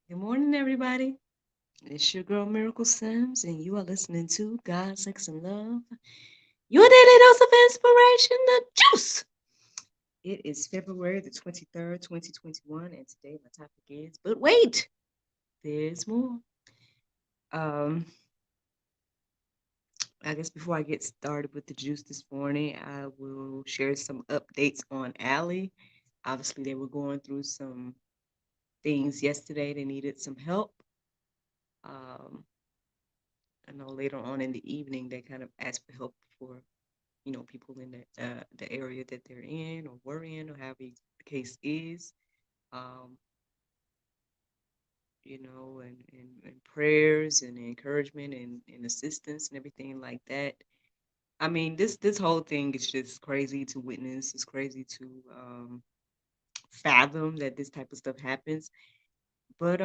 Good morning, everybody. It's your girl Miracle Sims, and you are listening to God, Sex, and Love. Your daily dose of inspiration, the juice. It is February the 23rd, 2021, and today my topic is, but wait, there's more. Um, I guess before I get started with the juice this morning, I will share some updates on Allie. Obviously, they were going through some things yesterday. They needed some help. Um, I know later on in the evening they kind of asked for help for people in the area that they're in or were in or however the case is. Um, and prayers and encouragement and assistance and everything like that. I mean, this whole thing is just crazy to witness. It's crazy to fathom that this type of stuff happens. But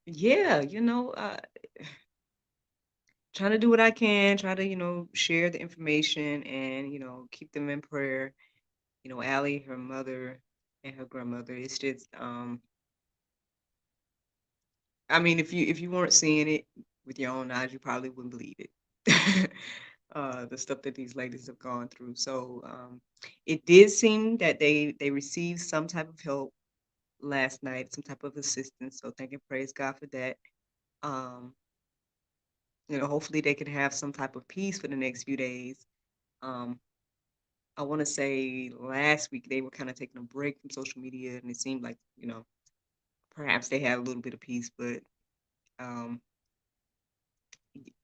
yeah, trying to do what I can, try to, share the information and, keep them in prayer. Allie, her mother and her grandmother, it's just I mean, if you weren't seeing it with your own eyes, you probably wouldn't believe it. The stuff that these ladies have gone through. So it did seem that they received some type of help last night, some type of assistance. So thank and praise God for that. Um, hopefully they can have some type of peace for the next few days. Um, I want to say last week they were kind of taking a break from social media, and it seemed like perhaps they had a little bit of peace, but um,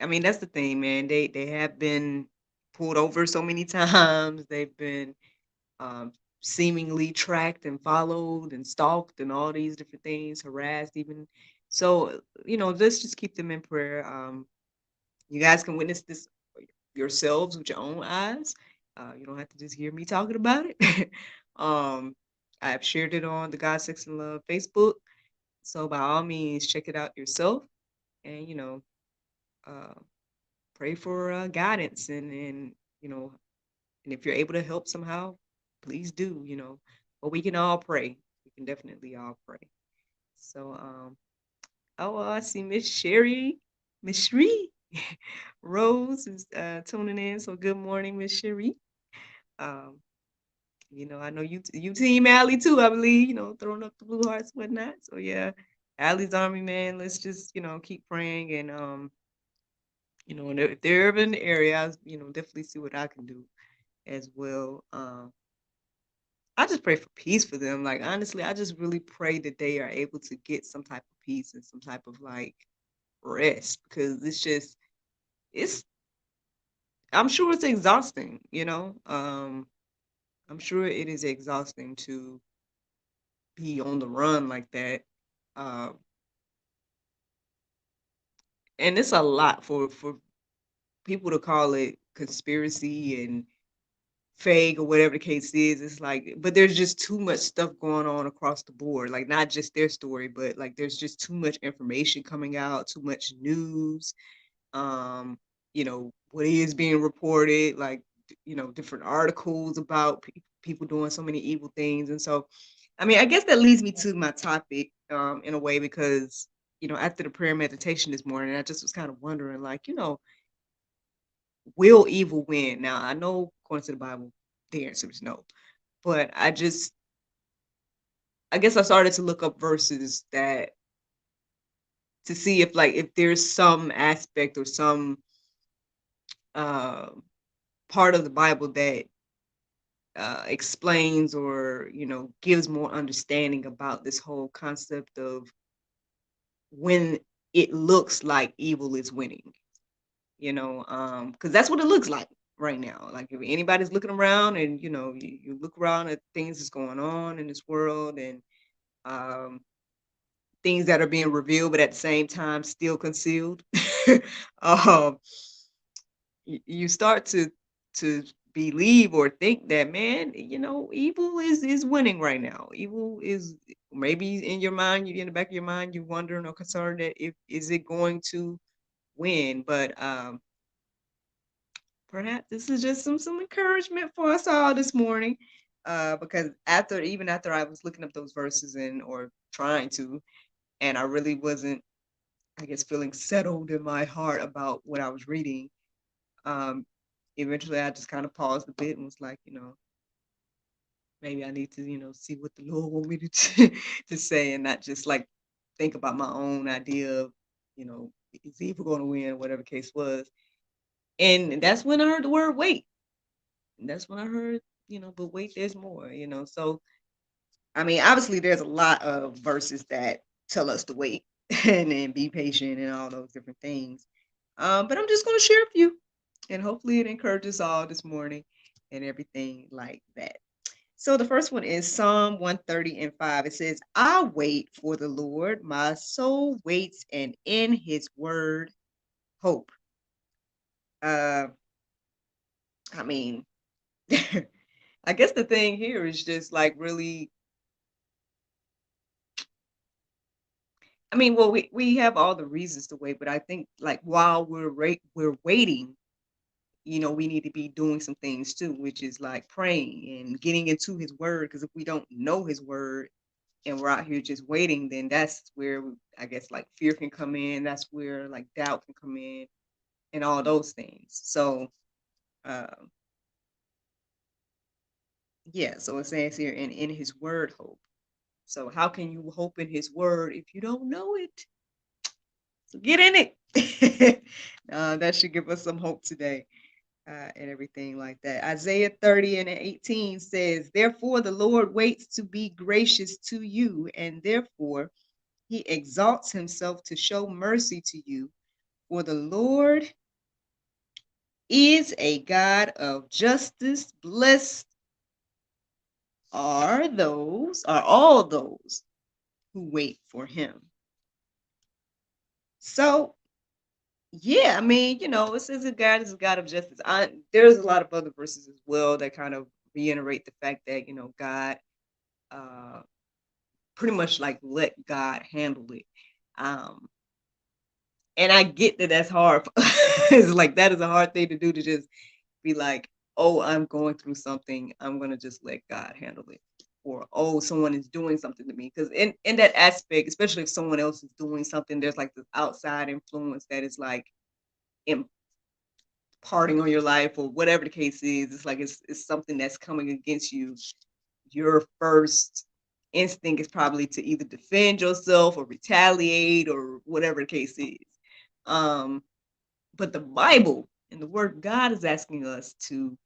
I mean that's the thing, man. They have been pulled over so many times. They've been um, seemingly tracked and followed and stalked and all these different things, harassed even. So let's just keep them in prayer. You guys can witness this yourselves with your own eyes. You don't have to just hear me talking about it. um, I've shared it on the God, Sex, and Love Facebook. So by all means, check it out yourself, and uh, pray for guidance and you know, and if you're able to help somehow, please do. But we can all pray. We can definitely all pray. So oh, I see Miss Sheree Rose is tuning in. So good morning, Miss Sheree. Um, I know you team Allie too, I believe, throwing up the blue hearts, whatnot. So yeah, Allie's Army, man. Let's just, keep praying and and if they're ever in the area, definitely see what I can do as well. I just pray for peace for them. Like honestly, I just really pray that they are able to get some type of peace and some type of like rest because it's I'm sure it's exhausting. I'm sure it is exhausting to be on the run like that. Uh, and it's a lot for people to call it conspiracy and fake or whatever the case is. It's like, but there's just too much stuff going on across the board. Like not just their story, but like there's just too much information coming out, too much news. Um, what is being reported, like different articles about people doing so many evil things, and so I mean, I guess that leads me to my topic, in a way, because after the prayer meditation this morning, I just was kind of wondering, like, will evil win? Now, I know according to the Bible, the answer is no, but I guess I started to look up verses that to see if like if there's some aspect or some uh, part of the Bible that explains or gives more understanding about this whole concept of when it looks like evil is winning, because that's what it looks like right now. Like if anybody's looking around and you look around at things that's going on in this world and um, things that are being revealed, but at the same time still concealed, um, you start to believe or think that, man, evil is winning right now. Evil is maybe in your mind, you in the back of your mind, you're wondering or concerned that if is it going to win. But perhaps this is just some encouragement for us all this morning. Because even after I was looking up those verses and or trying to, and I really wasn't, I guess, feeling settled in my heart about what I was reading. Um, Eventually, I just kind of paused a bit and was like, maybe I need to, see what the Lord want me to to say, and not just like think about my own idea of, you know, is evil going to win, whatever the case was. And that's when I heard the word wait. And that's when I heard, but wait, there's more, So I mean, obviously, there's a lot of verses that tell us to wait and then be patient and all those different things. But I'm just going to share a few, and hopefully, it encourages all this morning and everything like that. So the first one is Psalm 130 and 5. It says, I wait for the Lord, my soul waits, and in his word hope. Uh, I mean, I guess the thing here is just like really, I mean, well, we have all the reasons to wait, but I think like while we're waiting, we need to be doing some things too, which is like praying and getting into his word. Because if we don't know his word and we're out here just waiting, then that's where I guess like fear can come in. That's where like doubt can come in and all those things. So um yeah, so it says here, and in his word hope. So how can you hope in his word if you don't know it? So get in it. That should give us some hope today. And everything like that. Isaiah 30 and 18 says, therefore the Lord waits to be gracious to you, and therefore he exalts himself to show mercy to you. For the Lord is a God of justice. Blessed are all those who wait for him. So yeah, I mean, it says that God is a God of justice. There's a lot of other verses as well that kind of reiterate the fact that, God uh pretty much like let God handle it. Um and I get that that's hard. It's like that is a hard thing to do, to just be like, "Oh, I'm going through something. I'm gonna just let God handle it." Or, "Oh, someone is doing something to me." Because in that aspect, especially if someone else is doing something, there's like this outside influence that is like imparting on your life or whatever the case is. It's like it's something that's coming against you. Your first instinct is probably to either defend yourself or retaliate or whatever the case is. Um, but the Bible and the Word of God is asking us to,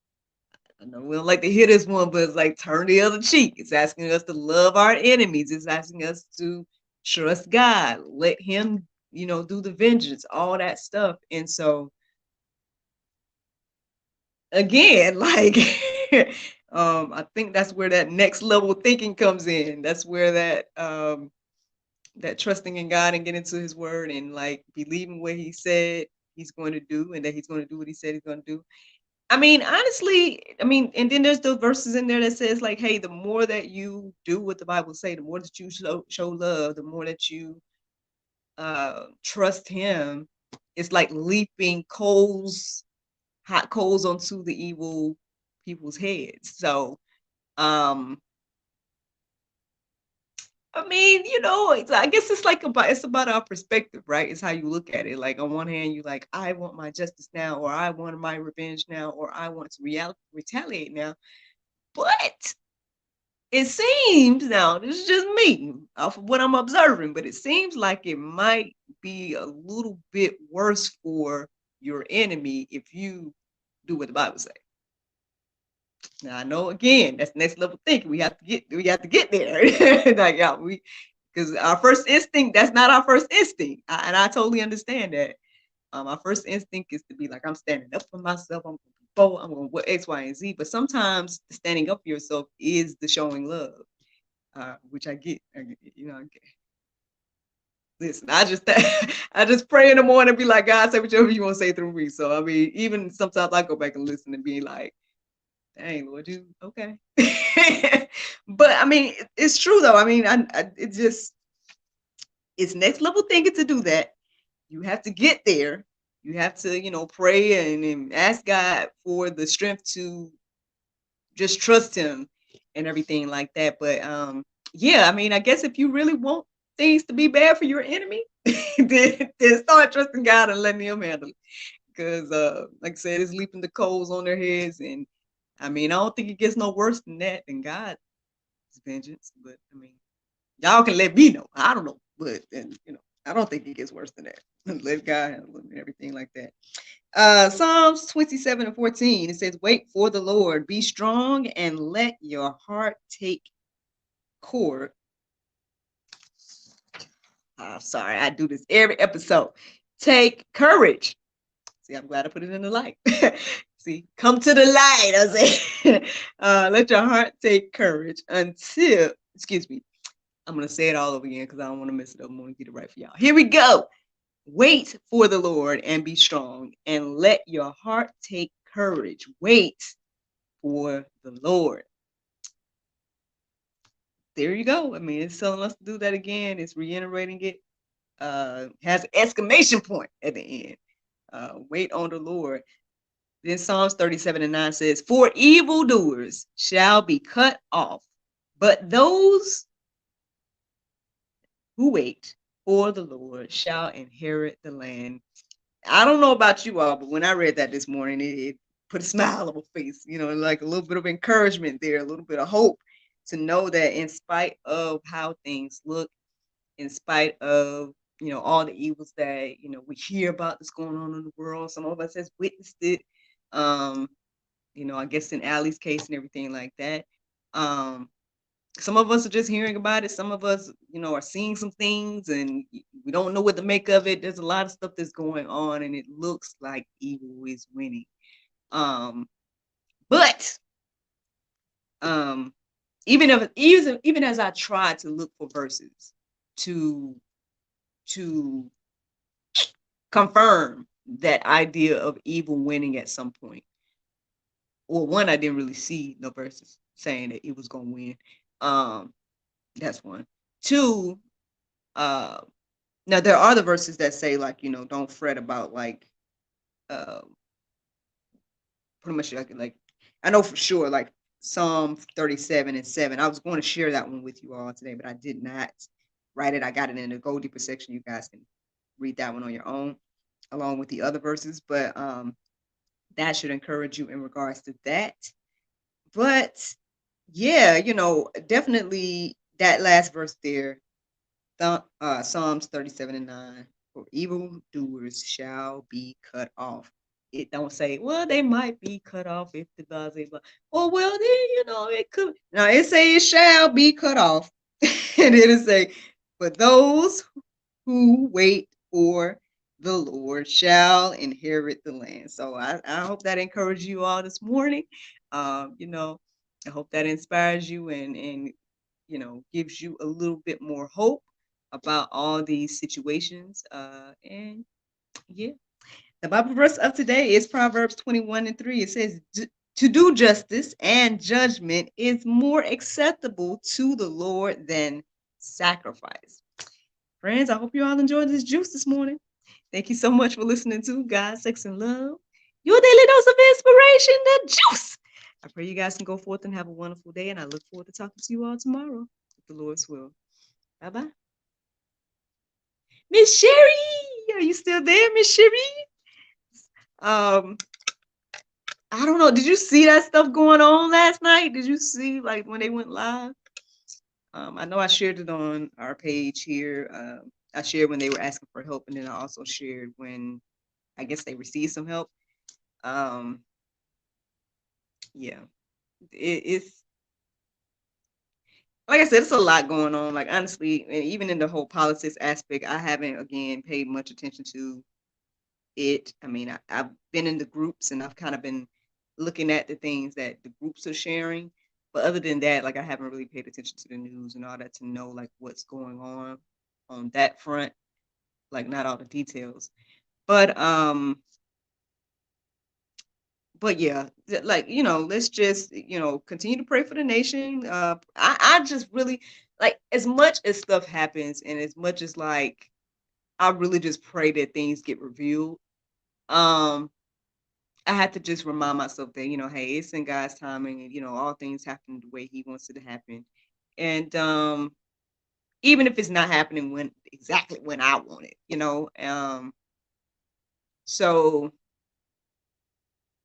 I know we don't like to hear this one, but it's like turn the other cheek. It's asking us to love our enemies. It's asking us to trust God, let Him, do the vengeance, all that stuff. And so, again, like, I think that's where that next level thinking comes in. That's where that trusting in God and getting into His Word and like believing what He said He's going to do, and that He's going to do what He said He's going to do. I mean, honestly, I mean, and then there's those verses in there that says like, hey, the more that you do what the Bible say, the more that you show love, the more that you trust Him. It's like leaping hot coals onto the evil people's heads. So, um, I mean, I guess it's about our perspective, right? It's how you look at it. Like on one hand, you like, I want my justice now, or I want my revenge now, or I want to retaliate now. But it seems now, this is just me off of what I'm observing, but it seems like it might be a little bit worse for your enemy if you do what the Bible says. Now I know again that's next level thinking. We have to get there. Like yeah, because our first instinct, that's not our first instinct. And I totally understand that. Our first instinct is to be like, I'm standing up for myself, I'm gonna be bold, I'm gonna what X, Y, and Z. But sometimes standing up for yourself is the showing love. Which I get. Listen, I just pray in the morning and be like, God, say whatever you want to say through me. So I mean, even sometimes I go back and listen and be like, dang, Lord, you okay? But I mean, it's true though. I mean, it's next level thinking to do that. You have to get there. You have to, pray and ask God for the strength to just trust Him and everything like that. But yeah, I mean, I guess if you really want seems to be bad for your enemy, then start trusting God and letting Him handle it. Because, like I said, it's leaping the coals on their heads, and I mean, I don't think it gets no worse than that than God's vengeance. But I mean, y'all can let me know. I don't know, but and I don't think it gets worse than that. Let God handle it and everything like that. Psalms 27:14. It says, "Wait for the Lord, be strong, and let your heart take cord." Sorry, I do this every episode. Take courage. See, I'm glad I put it in the light. See, come to the light. I say, let your heart take courage until, excuse me, I'm going to say it all over again because I don't want to mess it up. I'm going to get it right for y'all. Here we go. Wait for the Lord and be strong, and let your heart take courage. Wait for the Lord. There you go. I mean, it's telling us to do that again. It's reiterating it. Has an exclamation point at the end. Wait on the Lord. Then Psalms 37:9 says, "For evildoers shall be cut off, but those who wait for the Lord shall inherit the land." I don't know about you all, but when I read that this morning, it put a smile on my face, like a little bit of encouragement there, a little bit of hope to know that in spite of how things look, in spite of, all the evils that, we hear about that's going on in the world, some of us has witnessed it. Um, I guess in Allie's case and everything like that. Um, some of us are just hearing about it. Some of us, are seeing some things and we don't know what to make of it. There's a lot of stuff that's going on and it looks like evil is winning. Um, but um, even as I try to look for verses to to confirm that idea of evil winning at some point. Well, one, I didn't really see no verses saying that it was gonna win. Um, that's one. Two, uh, now there are the verses that say like, don't fret about like uh pretty much like I know for sure like Psalm 37:7. I was going to share that one with you all today, but I did not write it. I got it in the Go Deeper section. You guys can read that one on your own, along with the other verses. But that should encourage you in regards to that. But yeah, definitely that last verse there, Psalms 37:9, for evildoers shall be cut off. It don't say, well, they might be cut off if the blah, blah, blah. Oh, well, then, it could. Now, it say it shall be cut off. And then it say, but those who wait for the Lord shall inherit the land. So I hope that encourages you all this morning. I hope that inspires you and gives you a little bit more hope about all these situations. And yeah, the Bible verse of today is Proverbs 21:3. It says, "To do justice and judgment is more acceptable to the Lord than sacrifice." Friends, I hope you all enjoyed this juice this morning. Thank you so much for listening to God, Sex, and Love, your daily dose of inspiration, the juice. I pray you guys can go forth and have a wonderful day, and I look forward to talking to you all tomorrow, if the Lord's will. Bye bye. Miss Sherry, are you still there, Miss Sherry? Um, I don't know. Did you see that stuff going on last night? Did you see like when they went live? I know I shared it on our page here. I shared when they were asking for help, and then I also shared when I guess they received some help. Um, yeah, it's like I said, it's a lot going on. Like honestly, and even in the whole politics aspect, I haven't again paid much attention to it. I mean, I've been in the groups and I've kind of been looking at the things that the groups are sharing. But other than that, like I haven't really paid attention to the news and all that to know like what's going on that front, like not all the details. But but yeah, like let's just continue to pray for the nation. I just really like as much as stuff happens and as much as like I really just pray that things get revealed. Um, I had to just remind myself that, hey, it's in God's timing and, all things happen the way he wants it to happen. And even if it's not happening when exactly when I want it, so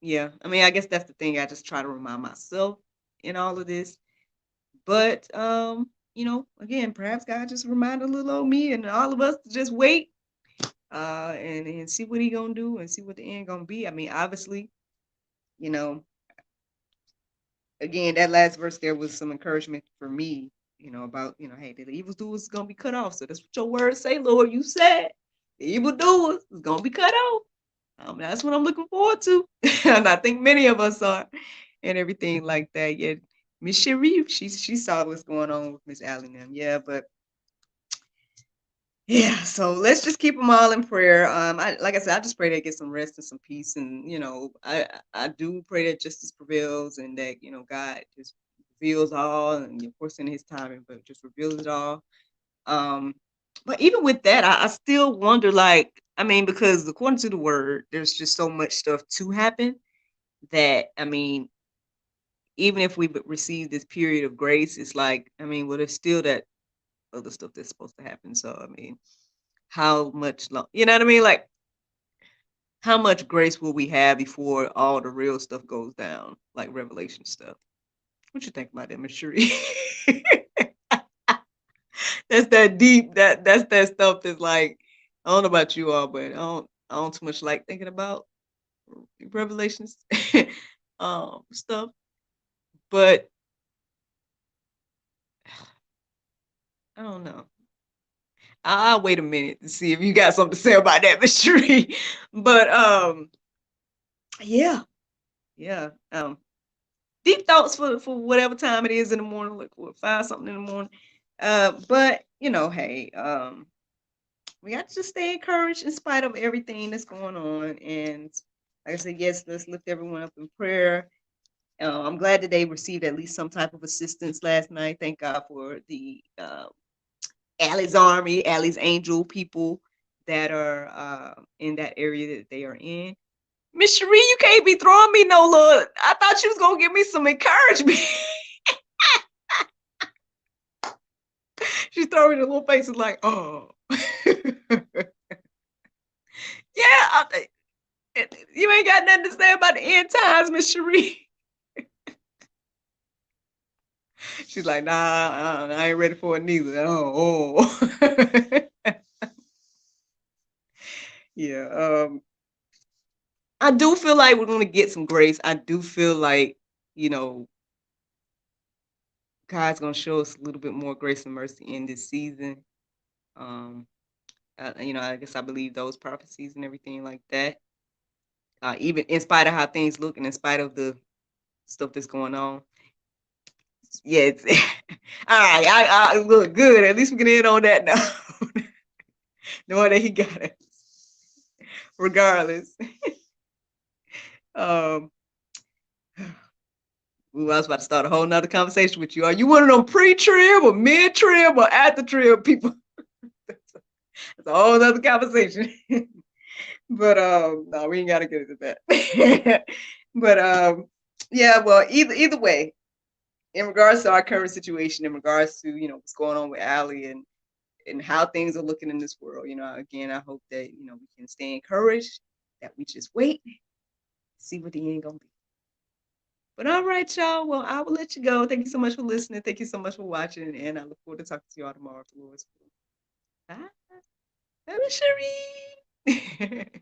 yeah, I mean, I guess that's the thing. I just try to remind myself in all of this. But again, perhaps God just reminded little old me and all of us to just wait and see what he gonna do and see what the end gonna be. I mean, obviously, you know, again, that last verse there was some encouragement for me, about, hey, the evildoers is gonna be cut off. So that's what your words say, Lord. You said the evildoers is gonna be cut off. That's what I'm looking forward to. And I think many of us are and everything like that. Yeah. Miss Sharif, she saw what's going on with Miss Allen and them. Yeah, but yeah, so let's just keep them all in prayer. Like I said, I just pray they get some rest and some peace, and I do pray that justice prevails and that God just reveals all, and of course in His timing, but just reveals it all. Um, but even with that, I still wonder, like, I mean, because according to the Word, there's just so much stuff to happen that I mean, even if we receive this period of grace, it's like, I mean, well, there's still that other stuff that's supposed to happen. So I mean, how much long, you know what I mean? Like, how much grace will we have before all the real stuff goes down, like Revelation stuff? What you think about that, Miss Cherie? That's that deep. That's that stuff that's like, I don't know about you all, but I don't too much like thinking about Revelations stuff. But I don't know. I'll wait a minute to see if you got something to say about that, Miss Cherie. But yeah, yeah. Deep thoughts for whatever time it is in the morning, like what, 5 something in the morning. But hey, we got to just stay encouraged in spite of everything that's going on. And like I said, yes, let's lift everyone up in prayer. I'm glad that they received at least some type of assistance last night. Thank God for the Allie's Army, Allie's Angel people that are in that area that they are in. Miss Cherie, you can't be throwing me no look. I thought you was gonna give me some encouragement. She's throwing the little faces like, oh. Yeah, you ain't got nothing to say about the end times, Miss Cherie. She's like, nah, I ain't ready for it neither. Oh. Yeah. I do feel like we're gonna get some grace. I do feel like, you know, God's gonna show us a little bit more grace and mercy in this season. Um, I guess I believe those prophecies and everything like that. Even in spite of how things look and in spite of the stuff that's going on. Yeah, it's all right. I look good. At least we can end on that now. Knowing that he got us. Regardless. Um Ooh, I was about to start a whole nother conversation with you. Are you one of them pre-trib or mid-trib or after-trib people? It's a whole nother conversation. But no, we ain't gotta get into that. But yeah, well, either way, in regards to our current situation, in regards to what's going on with Allie and how things are looking in this world, again, I hope that we can stay encouraged, that we just wait, see what the end gonna be. But all right, y'all. Well, I will let you go. Thank you so much for listening. Thank you so much for watching, and I look forward to talking to you all tomorrow. Bye. Bye, Cherie.